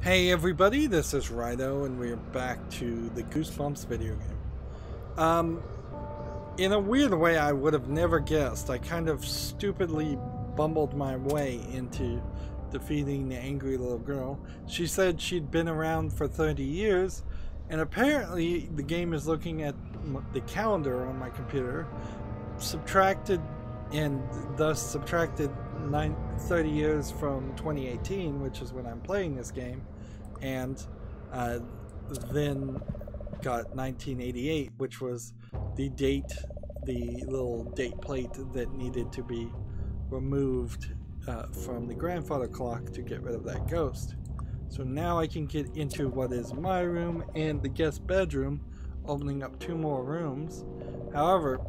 Hey everybody, this is Rydo and we're back to the Goosebumps video game. In a weird way I would have never guessed, I kind of stupidly bumbled my way into defeating the angry little girl. She said she'd been around for 30 years, and apparently the game is looking at the calendar on my computer, subtracted 30 years from 2018, which is when I'm playing this game, and then got 1988, which was the date, the little date plate that needed to be removed from the grandfather clock to get rid of that ghost. So now I can get into what is my room and the guest bedroom, opening up 2 more rooms. However,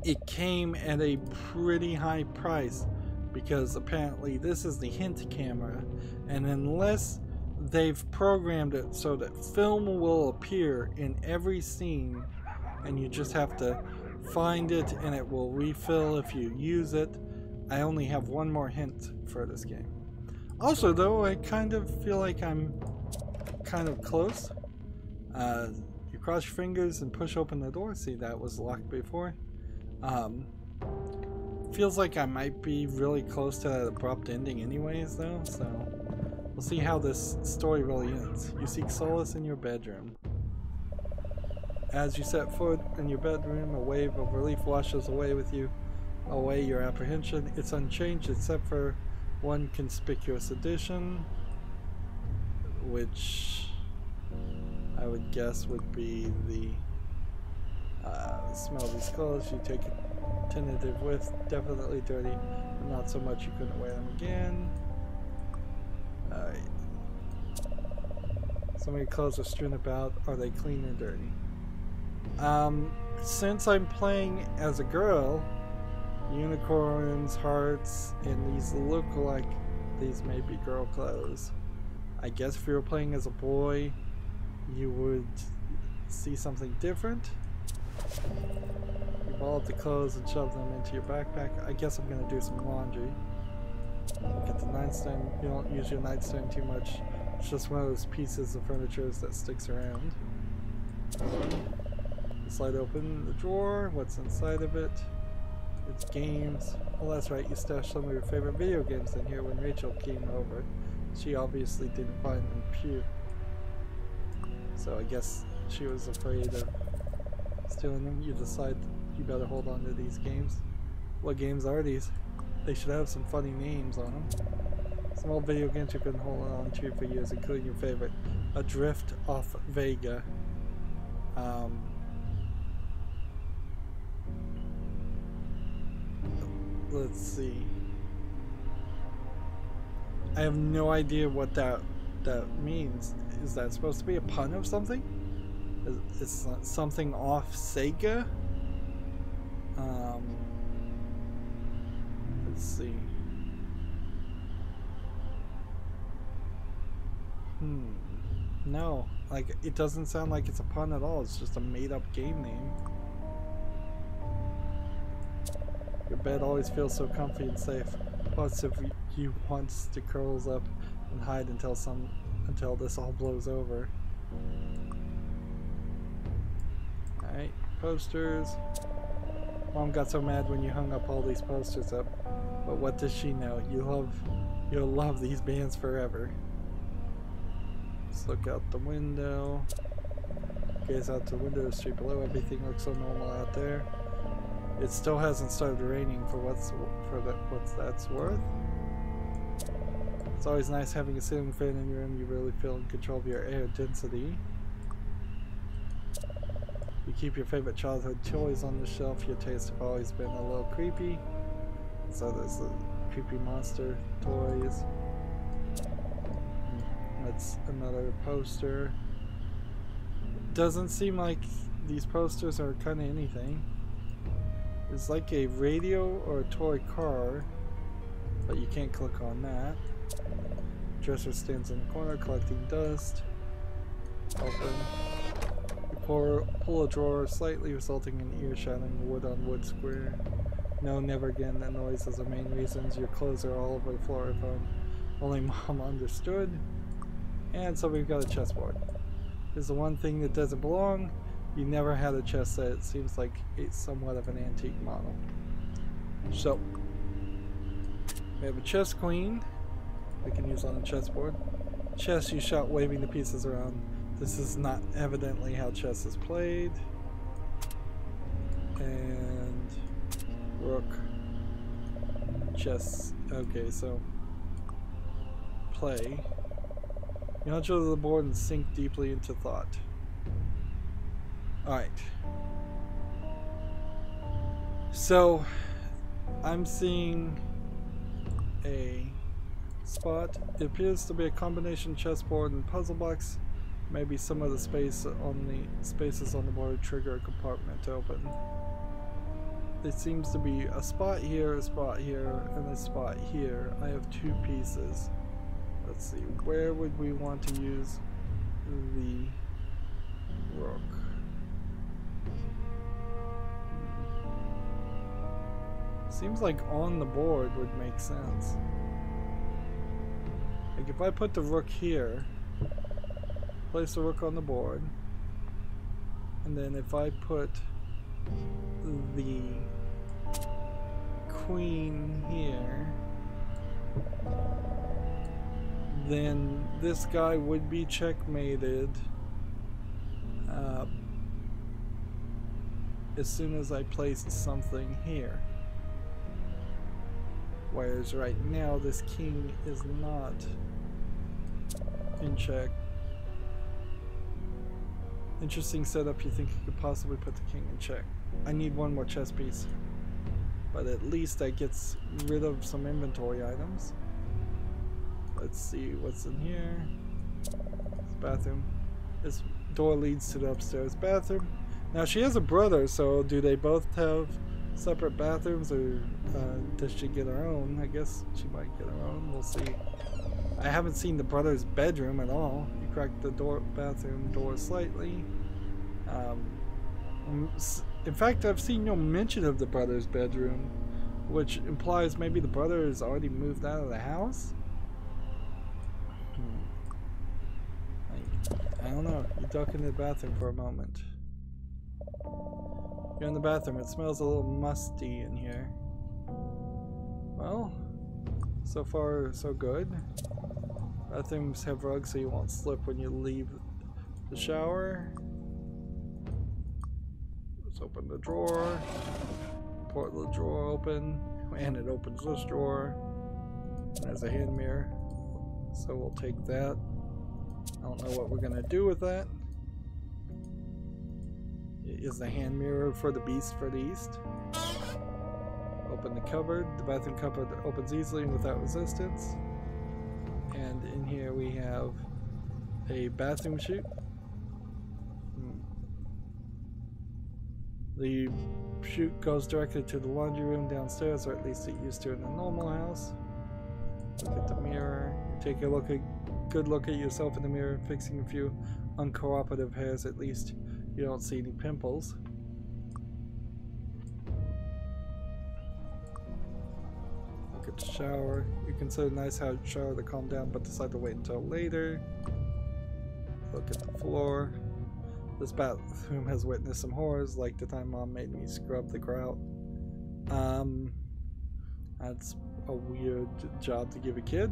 it came at a pretty high price because apparently this is the hint camera, and unless they've programmed it so that film will appear in every scene and you just have to find it and it will refill if you use it, I only have 1 more hint for this game. Also though, I kind of feel like I'm kind of close. You cross your fingers and push open the door. See, that was locked before. Feels like I might be really close to that abrupt ending anyways though, so we'll see how this story really ends. You seek solace in your bedroom. As you set foot in your bedroom, a wave of relief washes away your apprehension. It's unchanged except for one conspicuous addition, which I would guess would be the smell of these clothes. You take a tentative whiff, definitely dirty, but not so much you couldn't wear them again. Alright. So many clothes are strewn about. Are they clean or dirty? Since I'm playing as a girl, unicorns, hearts, and these look like these may be girl clothes. I guess if you were playing as a boy, you would see something different. You ball up the clothes and shove them into your backpack. I guess I'm gonna do some laundry. Get the nightstand. You don't use your nightstand too much. It's just one of those pieces of furniture that sticks around. Slide open the drawer. What's inside of it? It's games. Oh, that's right. You stashed some of your favorite video games in here when Rachel came over. She obviously didn't find them cute, so I guess she was afraid of stealing them. You decide you better hold on to these games. What games are these? They should have some funny names on them. Some old video games you've been holding on to for years, including your favorite, Adrift off Vega. Let's see. I have no idea what that means. Is that supposed to be a pun of something? Is something off Sega? Let's see. No, like it doesn't sound like it's a pun at all. It's just a made-up game name. Your bed always feels so comfy and safe. Plus, if you wants to curls up and hide until this all blows over. Alright, posters. Mom got so mad when you hung up all these posters up. But what does she know? You'll love these bands forever. Let's look out the window. Gaze out the window of the street below. Everything looks so normal out there. It still hasn't started raining for what that's worth. It's always nice having a ceiling fan in your room. You really feel in control of your air density. You keep your favorite childhood toys on the shelf. Your tastes have always been a little creepy. So there's the creepy monster toys. That's another poster. Doesn't seem like these posters are kind of anything. It's like a radio or a toy car, but you can't click on that. Dresser stands in the corner collecting dust. Open. You pull a drawer slightly, resulting in earshot in wood on wood square. No, never again. That noise is the main reasons. Your clothes are all over the floor. If only Mom understood. And so we've got a chessboard. This is the one thing that doesn't belong. You never had a chess set. It seems like it's somewhat of an antique model. So, we have a chess queen we can use on the chessboard. Chess, you shout waving the pieces around. This is not evidently how chess is played. And rook. Chess. Okay, so play. You hunch over the board and sink deeply into thought. Alright. So, I'm seeing a spot. It appears to be a combination chessboard and puzzle box. Maybe some of the spaces on the board trigger a compartment to open. There seems to be a spot here, and a spot here. I have two pieces. Let's see, where would we want to use the rook? Seems like on the board would make sense. Like if I put the rook here, place the rook on the board, and then if I put the queen here, then this guy would be checkmated as soon as I placed something here. Whereas right now this king is not in check. Interesting setup. You think you could possibly put the king in check. I need one more chess piece, but at least that gets rid of some inventory items. Let's see what's in here. This bathroom. This door leads to the upstairs bathroom. Now she has a brother, so do they both have separate bathrooms, or does she get her own? I guess she might get her own. We'll see. I haven't seen the brother's bedroom at all. You crack the bathroom door slightly. In fact, I've seen no mention of the brother's bedroom, which implies maybe the brother has already moved out of the house. I don't know. You duck into the bathroom for a moment. You're in the bathroom. It smells a little musty in here. Well, so far so good. Bathrooms have rugs so you won't slip when you leave the shower. Let's open the drawer. Port the drawer open, and it opens this drawer. And there's a hand mirror, so we'll take that. I don't know what we're gonna do with that. Is the hand mirror for the beast for the east. Open the cupboard. The bathroom cupboard opens easily and without resistance. And in here we have a bathroom chute. The chute goes directly to the laundry room downstairs, or at least it used to in the normal house. Look at the mirror. Take a good look at yourself in the mirror, fixing a few uncooperative hairs at least. You don't see any pimples. Look at the shower. You consider a nice hot shower to calm down, but decide to wait until later. Look at the floor. This bathroom has witnessed some horrors, like the time Mom made me scrub the grout. That's a weird job to give a kid.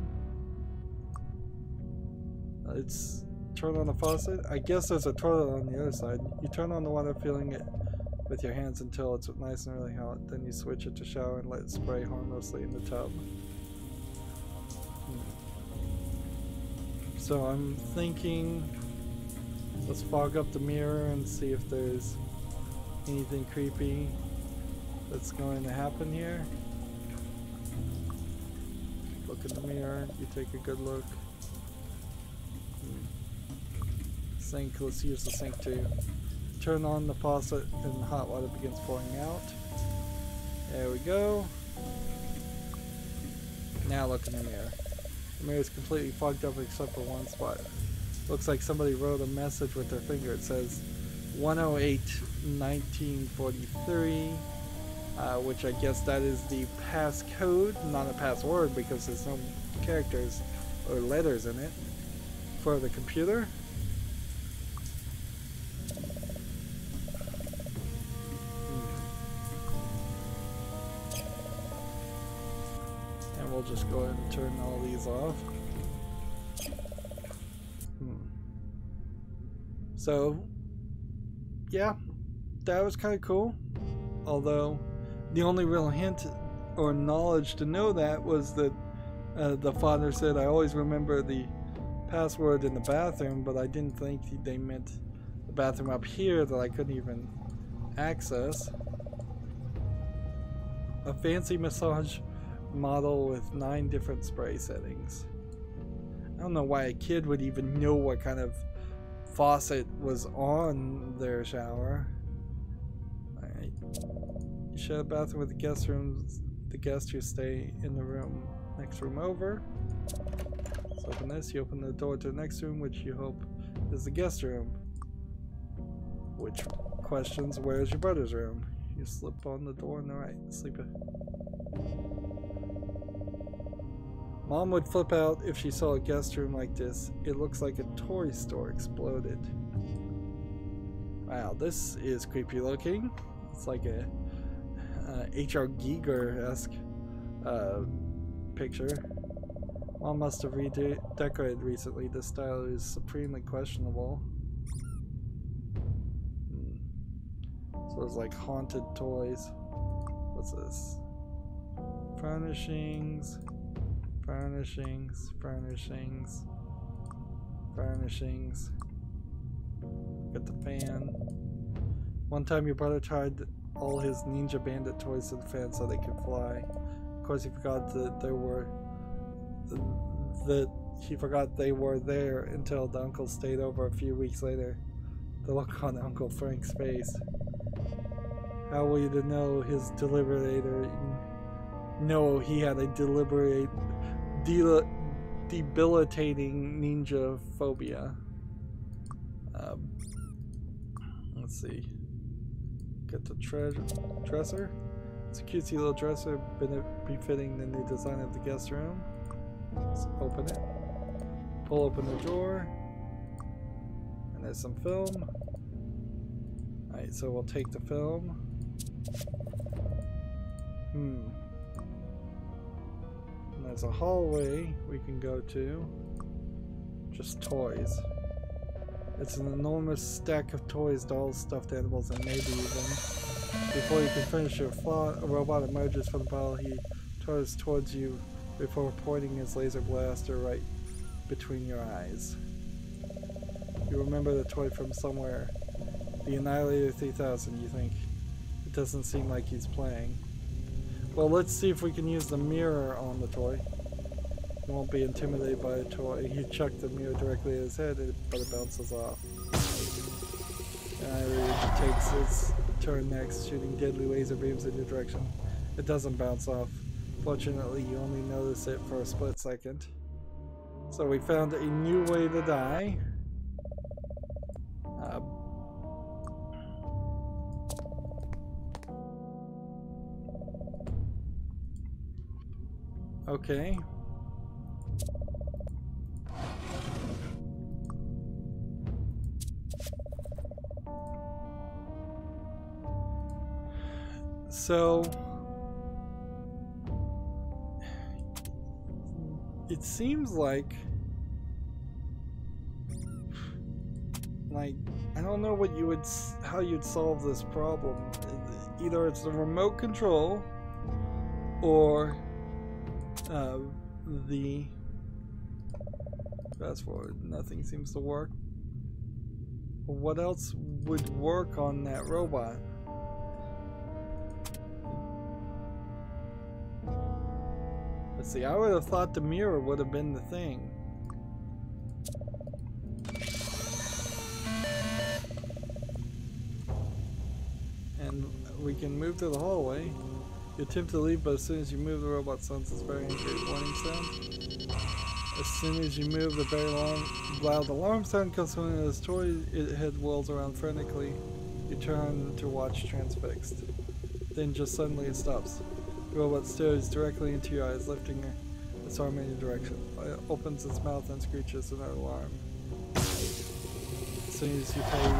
It's turn on the faucet. I guess there's a toilet on the other side. You turn on the water, filling it with your hands until it's nice and really hot. Then you switch it to shower and let it spray harmlessly in the tub. So I'm thinking, let's fog up the mirror and see if there's anything creepy that's going to happen here. Look in the mirror. You take a good look. Sink. Let's use the sink to turn on the faucet and the hot water begins pouring out. There we go. Now look in the mirror. The mirror is completely fogged up except for one spot. Looks like somebody wrote a message with their finger. It says 108-1943, which I guess that is the passcode, not a password because there's no characters or letters in it, for the computer. And we'll just go ahead and turn all these off. So, yeah, that was kind of cool. Although, the only real hint or knowledge to know that was that the father said, I always remember the password in the bathroom, but I didn't think they meant the bathroom up here that I couldn't even access. A fancy massage model with 9 different spray settings. I don't know why a kid would even know what kind of faucet was on their shower. Alright. You share a bathroom with the guest rooms. The guests who stay in the room next room over. Let's open this. You open the door to the next room, which you hope is the guest room. Which questions, where's your brother's room? You slip on the door on the right. Sleep it. Mom would flip out if she saw a guest room like this. It looks like a toy store exploded. Wow, this is creepy looking. It's like a H.R. Giger-esque picture. Mom must have redecorated recently. This style is supremely questionable. So it's like haunted toys. What's this? Furnishings. Furnishings, furnishings, furnishings. Got the fan. One time your brother tied all his Ninja Bandit toys to the fan so they could fly. Of course he forgot that they were there until the uncle stayed over a few weeks later. The look on Uncle Frank's face. How were you to know his deliberator? No, he had a debilitating ninja phobia. Let's see. Get the dresser. It's a cutesy little dresser, befitting the new design of the guest room. Let's open it. Pull open the drawer. And there's some film. Alright, so we'll take the film. There's a hallway we can go to. Just toys. It's an enormous stack of toys, dolls, stuffed animals, and maybe even. Before you can finish your thought, a robot emerges from the pile. He turns towards you before pointing his laser blaster right between your eyes. You remember the toy from somewhere. The Annihilator 3000, you think. It doesn't seem like he's playing. Well, let's see if we can use the mirror on the toy. You won't be intimidated by a toy. You chuck the mirror directly at his head, but it bounces off. It takes its turn next, shooting deadly laser beams in your direction. It doesn't bounce off. Fortunately, you only notice it for a split second. So we found a new way to die. Okay. So it seems like I don't know what how you'd solve this problem. Either it's the remote control or the fast forward. Nothing seems to work. What else would work on that robot? Let's see, I would have thought the mirror would have been the thing. And we can move to the hallway. You attempt to leave, but as soon as you move, the robot sounds its very angry warning sound. As soon as you move, the very loud alarm sound comes from his toy. Its head whirls around frantically. You turn to watch transfixed. Then just suddenly it stops. The robot stares directly into your eyes, lifting its arm in your direction. It opens its mouth and screeches an alarm. soon as you pay,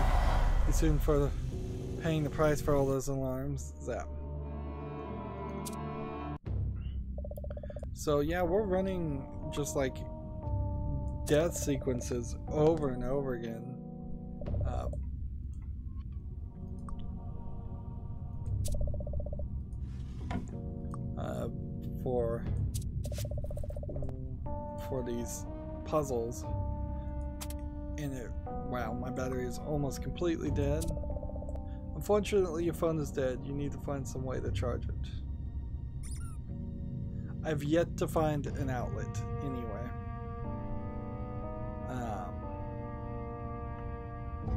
as soon for paying the price for all those alarms, zap. So yeah, we're running just like death sequences over and over again. For these puzzles, and wow, my battery is almost completely dead. Unfortunately, your phone is dead. You need to find some way to charge it. I've yet to find an outlet anywhere.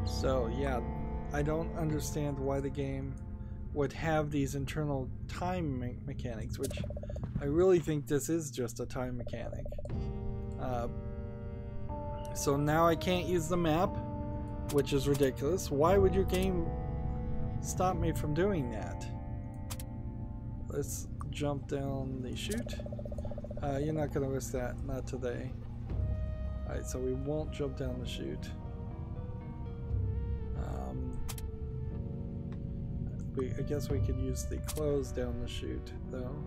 So yeah, I don't understand why the game would have these internal time mechanics, which I really think this is just a time mechanic. So now I can't use the map, which is ridiculous. Why would your game stop me from doing that? Let's jump down the chute. You're not going to risk that, not today. Alright, so we won't jump down the chute. I guess we could use the clothes down the chute, though.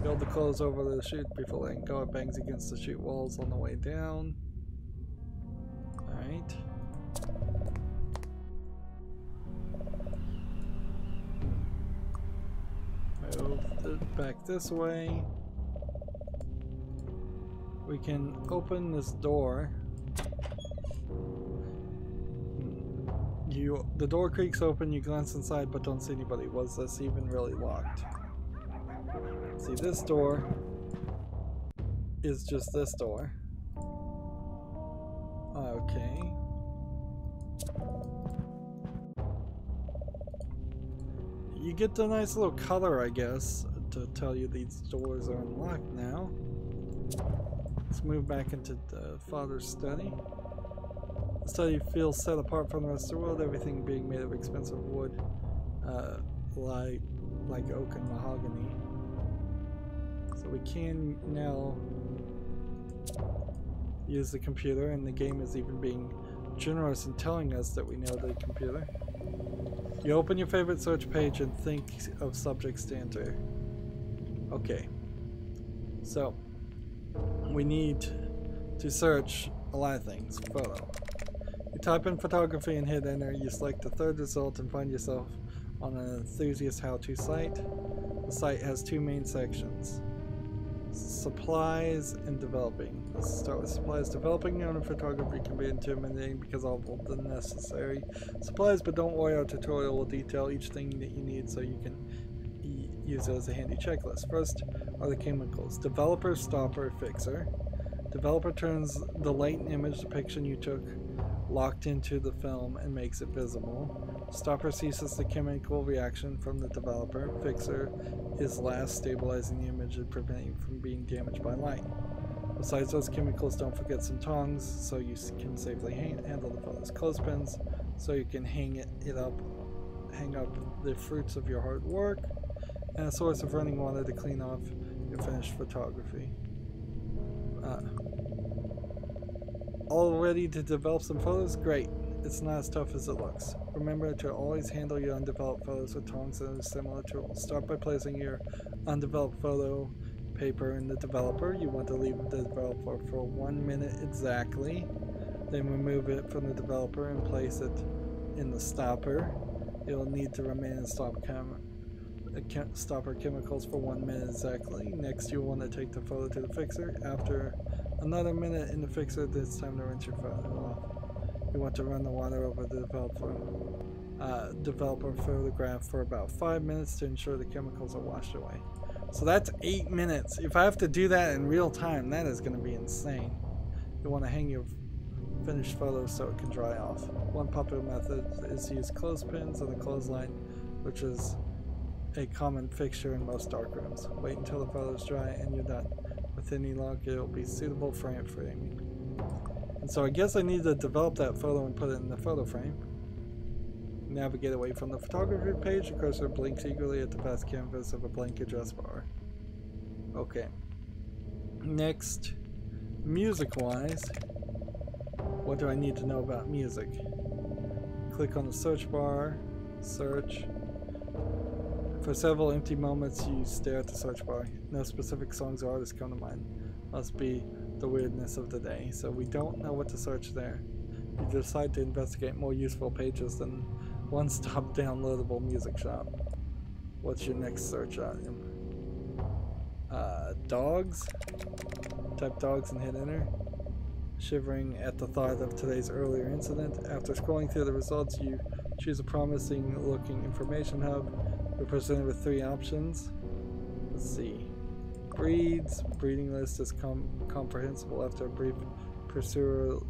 Build the clothes over the chute before letting go. It bangs against the chute walls on the way down. Alright. Move it back this way. We can open this door. The door creaks open, you glance inside but don't see anybody. Was this even really locked? See, this door is just this door. Okay. You get the nice little color, I guess, to tell you these doors are unlocked now. Let's move back into the father's study. The study feels set apart from the rest of the world, everything being made of expensive wood, like oak and mahogany. So we can now use the computer, and the game is even being generous in telling us that we know the computer. You open your favorite search page and think of subjects to enter. Okay. So, we need to search a lot of things. Photo. You type in photography and hit enter. You select the third result and find yourself on an enthusiast how-to site. The site has two main sections. Supplies and developing. Let's start with supplies. Developing your own photography can be intimidating because of all the necessary supplies, but don't worry, our tutorial will detail each thing that you need so you can use it as a handy checklist. First are the chemicals. Developer, stopper, fixer. Developer turns the latent image depiction you took locked into the film and makes it visible. Stopper ceases the chemical reaction from the developer. Fixer is last, stabilizing the image and preventing it from being damaged by light. Besides those chemicals, don't forget some tongs so you can safely handle the photos. Clothespins so you can hang up the fruits of your hard work, and a source of running water to clean off your finished photography. All ready to develop some photos? Great. It's not as tough as it looks. Remember to always handle your undeveloped photos with tongs and a similar tool. Start by placing your undeveloped photo paper in the developer. You want to leave the developer for 1 minute exactly. Then remove it from the developer and place it in the stopper. It will need to remain in stopper chemicals for 1 minute exactly. Next, you'll want to take the photo to the fixer. After another minute in the fixer, it's time to rinse your photo off. You want to run the water over the developer photograph for about 5 minutes to ensure the chemicals are washed away. So that's 8 minutes. If I have to do that in real time, that is going to be insane. You want to hang your finished photos so it can dry off. One popular method is to use clothespins on the clothesline, which is a common fixture in most darkrooms. Wait until the photos dry and you're done. With any luck, it will be suitable for framing. And so I guess I need to develop that photo and put it in the photo frame. Navigate away from the photography page. The cursor blinks eagerly at the vast canvas of a blank address bar. Okay. Next, music-wise, What do I need to know about music? Click on the search bar, search. For several empty moments, you stare at the search bar. No specific songs or artists come to mind. Must be the weirdness of the day. So we don't know what to search there. You decide to investigate more useful pages than one-stop downloadable music shop. What's your next search item? Dogs? Type dogs and hit enter. Shivering at the thought of today's earlier incident. After scrolling through the results, you choose a promising looking information hub. You're presented with 3 options. Let's see. Breeds. Breeding list is comprehensible. After a brief perusal,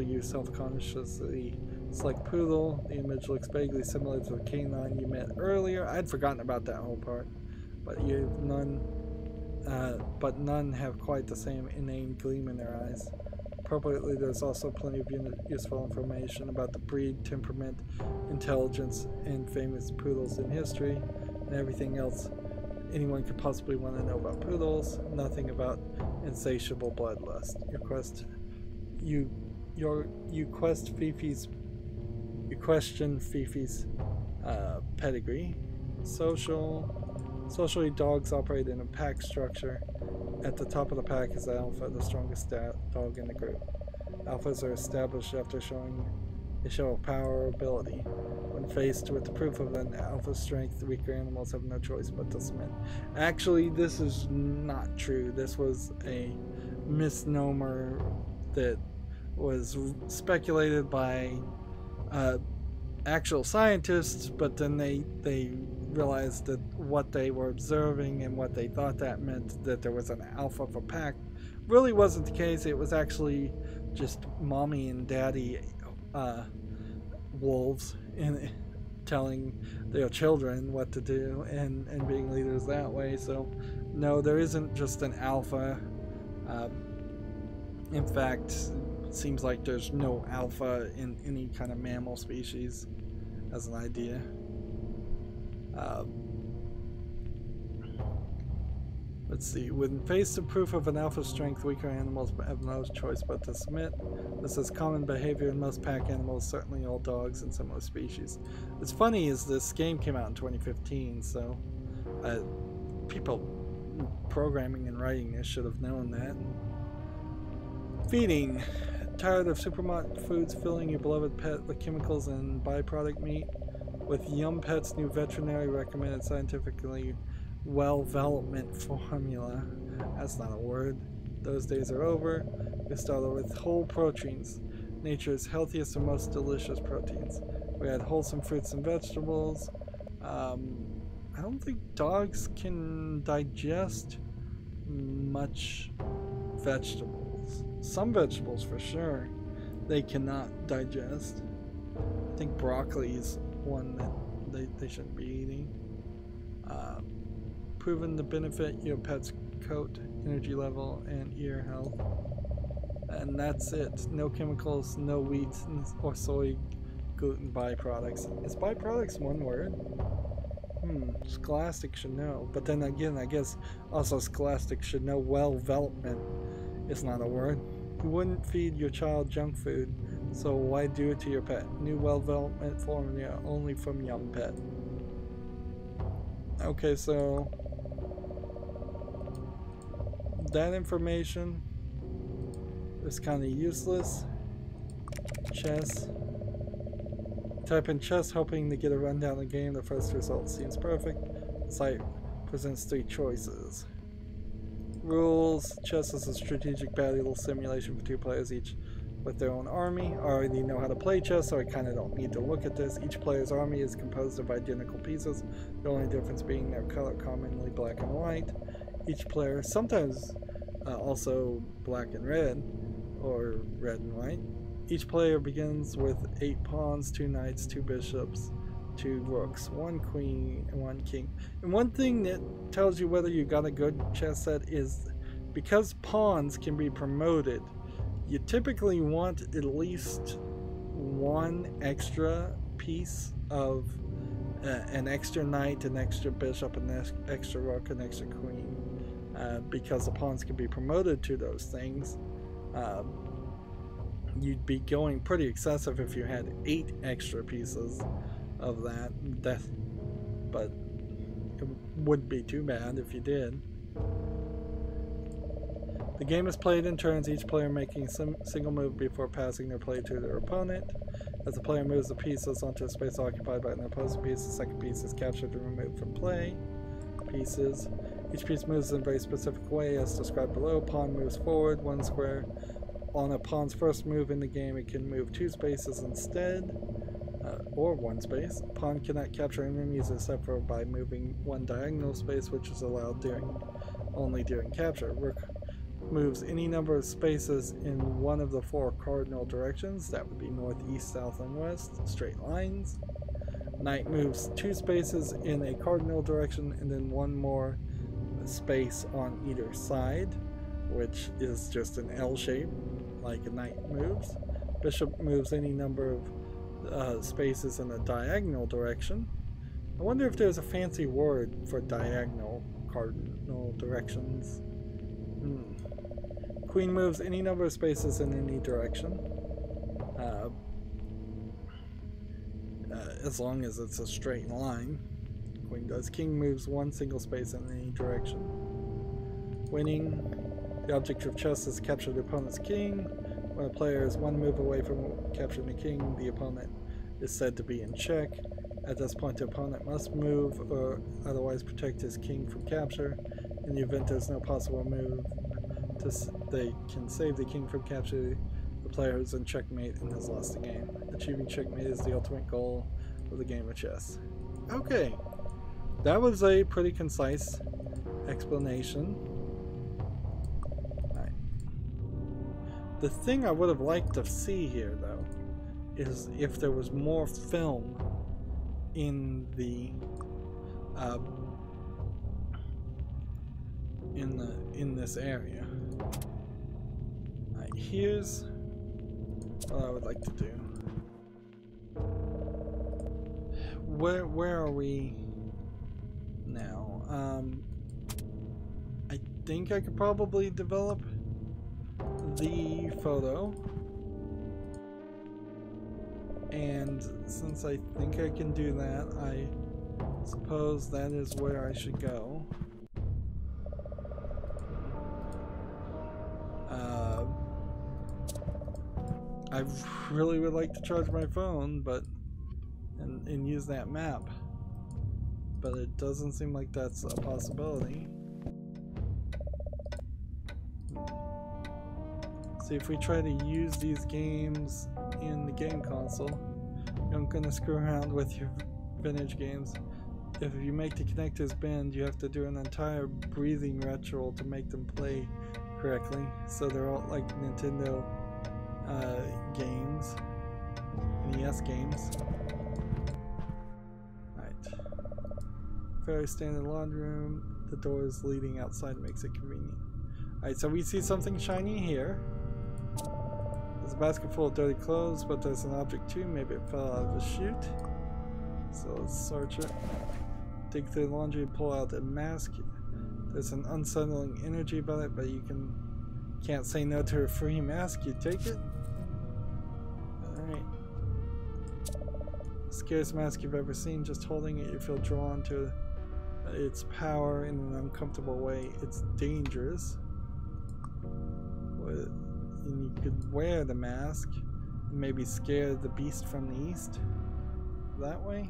you self-consciously select poodle. The image looks vaguely similar to the canine you met earlier. I'd forgotten about that whole part. But none have quite the same inane gleam in their eyes. Appropriately, there's also plenty of useful information about the breed, temperament, intelligence, and famous poodles in history, and everything else anyone could possibly want to know about poodles. Nothing about insatiable bloodlust. You question Fifi's pedigree. Socially, dogs operate in a pack structure. At the top of the pack is the alpha, the strongest dog in the group. Alphas are established after they show power or ability. When faced with the proof of an alpha strength, the weaker animals have no choice but to submit. Actually, this is not true. This was a misnomer that was speculated by actual scientists, but then they realized that what they were observing and what they thought that meant that there was an alpha of a pack really wasn't the case. It was actually just mommy and daddy wolves telling their children what to do and being leaders that way. So no, there isn't just an alpha. In fact, it seems like there's no alpha in any kind of mammal species as an idea. Let's see. When faced with proof of an alpha strength, weaker animals have no choice but to submit. This is common behavior in most pack animals, certainly all dogs and similar species. What's funny is this game came out in 2015, so people programming and writing this should have known that. Feeding. Tired of supermarket foods filling your beloved pet with chemicals and byproduct meat? With Yum Pet's new veterinary recommended scientifically well-development formula. That's not a word. Those days are over. We started with whole proteins, nature's healthiest and most delicious proteins. We had wholesome fruits and vegetables. I don't think dogs can digest much vegetables. Some vegetables for sure they cannot digest. I think broccoli is one that they shouldn't be eating. Proven to benefit your pet's coat, energy level, and ear health. And that's it. No chemicals, no wheat or soy gluten byproducts. Is byproducts one word? Scholastic should know. But then again, I guess also Scholastic should know well-development is not a word. You wouldn't feed your child junk food, so why do it to your pet? New well-development formula only from Yum Pet. Okay, so that information is kind of useless. Chess. Type in chess hoping to get a rundown of the game. The first result seems perfect. The site presents 3 choices. Rules. Chess is a strategic battle simulation for 2 players each with their own army. I already know how to play chess, so I kind of don't need to look at this. Each player's army is composed of identical pieces, the only difference being their color, commonly black and white. Each player, sometimes also black and red, or red and white. Each player begins with 8 pawns, 2 knights, 2 bishops, 2 rooks, 1 queen, and 1 king. And one thing that tells you whether you got a good chess set is because pawns can be promoted, you typically want at least 1 extra piece of an extra knight, an extra bishop, an extra rook, an extra queen, because the pawns can be promoted to those things. you'd be going pretty excessive if you had 8 extra pieces of that. But it wouldn't be too bad if you did. The game is played in turns, each player making some single move before passing their play to their opponent. As the player moves the pieces onto a space occupied by an opposing piece, the second piece is captured and removed from play. Pieces. Each piece moves in a very specific way as described below. Pawn moves forward 1 square. On a pawn's first move in the game, it can move 2 spaces instead, or 1 space. A pawn cannot capture enemies except for by moving 1 diagonal space, which is allowed only during capture. Rook moves any number of spaces in one of the 4 cardinal directions. That would be north, east, south, and west, straight lines. Knight moves 2 spaces in a cardinal direction and then 1 more space on either side, which is just an L shape like a knight moves. Bishop moves any number of spaces in a diagonal direction. I wonder if there's a fancy word for diagonal cardinal directions. Queen moves any number of spaces in any direction. As long as it's a straight line. Queen does. King moves 1 single space in any direction. Winning. The object of chess is to capture the opponent's king. When a player is 1 move away from capturing the king, the opponent is said to be in check. At this point, the opponent must move or otherwise protect his king from capture. In the event there's no possible move, they can save the king from capture. The player is in checkmate and has lost the game. Achieving checkmate is the ultimate goal of the game of chess. Okay, that was a pretty concise explanation. Right. The thing I would have liked to see here, though, is if there was more film in the in this area. Right, here's what I would like to do. Where are we now? I think I could probably develop the photo, and since I think I can do that, I suppose that is where I should go. I really would like to charge my phone, and use that map, but it doesn't seem like that's a possibility. See, if we try to use these games in the game console, I'm gonna screw around with your vintage games. If you make the connectors bend, you have to do an entire breathing ritual to make them play correctly. So they're all like Nintendo games, NES games. Right. Very standard laundry room. The doors leading outside makes it convenient. Alright, so we see something shiny here. There's a basket full of dirty clothes, but there's an object too. Maybe it fell out of the chute. So let's search it. Dig through the laundry and pull out a mask. There's an unsettling energy about it, but you can't say no to a free mask. You take it. Alright. Scariest mask you've ever seen. Just holding it, you feel drawn to its power in an uncomfortable way. It's dangerous. And you could wear the mask and maybe scare the beast from the east that way.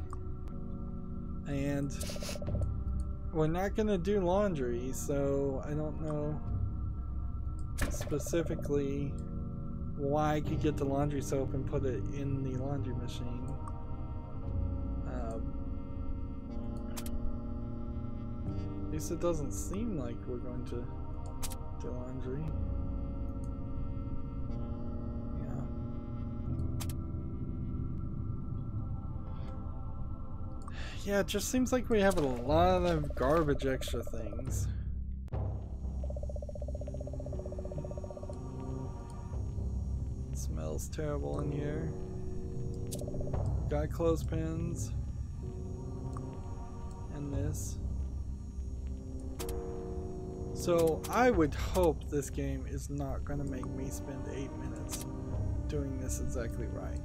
And we're not gonna do laundry, so I don't know specifically why I could get the laundry soap and put it in the laundry machine. At least it doesn't seem like we're going to do laundry. Yeah, it just seems like we have a lot of garbage extra things. It smells terrible in here. Got clothespins. And this. So I would hope this game is not going to make me spend 8 minutes doing this exactly right.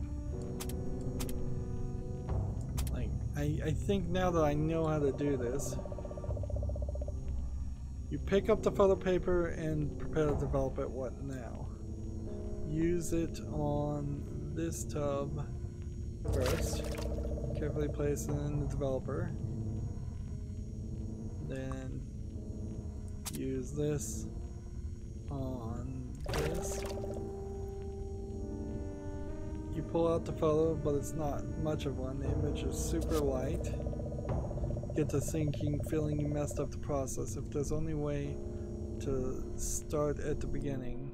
Like, I think now that I know how to do this, you pick up the photo paper and prepare to develop it. What now? Use it on this tub first. Carefully place it in the developer. Then use this on this. You pull out the photo, but it's not much of one. The image is super light. Get to thinking, feeling you messed up the process. If there's only way to start at the beginning.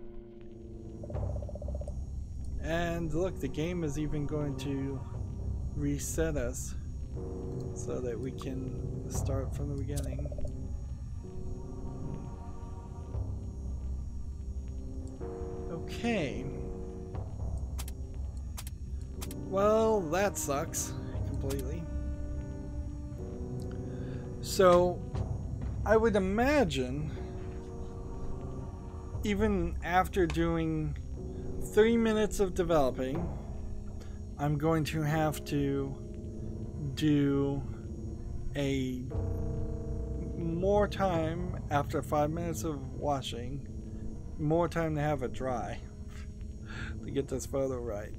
And look, the game is even going to reset us so that we can start from the beginning. Okay. Well, that sucks completely. So, I would imagine, even after doing 3 minutes of developing, I'm going to have to do a more time after 5 minutes of washing, more time to have it dry to get this photo right.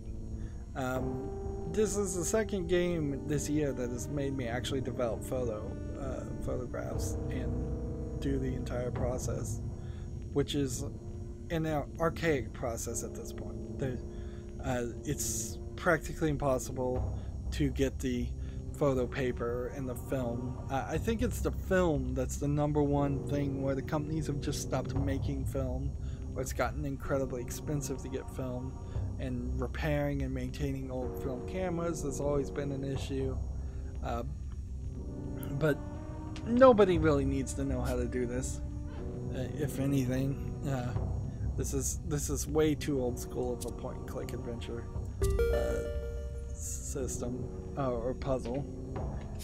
This is the second game this year that has made me actually develop photographs and do the entire process, which is an archaic process at this point. It's practically impossible to get the photo paper and the film. I think it's the film that's the #1 thing where the companies have just stopped making film, or it's gotten incredibly expensive to get film, and repairing and maintaining old film cameras has always been an issue. But nobody really needs to know how to do this. If anything, this is way too old school of a point-and-click adventure system or puzzle.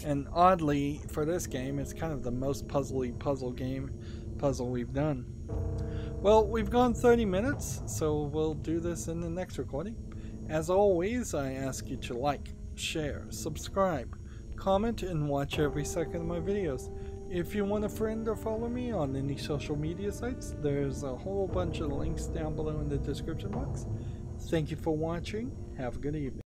And oddly, for this game, it's kind of the most puzzly puzzle we've done. Well, we've gone 30 minutes, so we'll do this in the next recording. As always, I ask you to like, share, subscribe, comment, and watch every second of my videos. If you want a friend or follow me on any social media sites, there's a whole bunch of links down below in the description box. Thank you for watching. Have a good evening.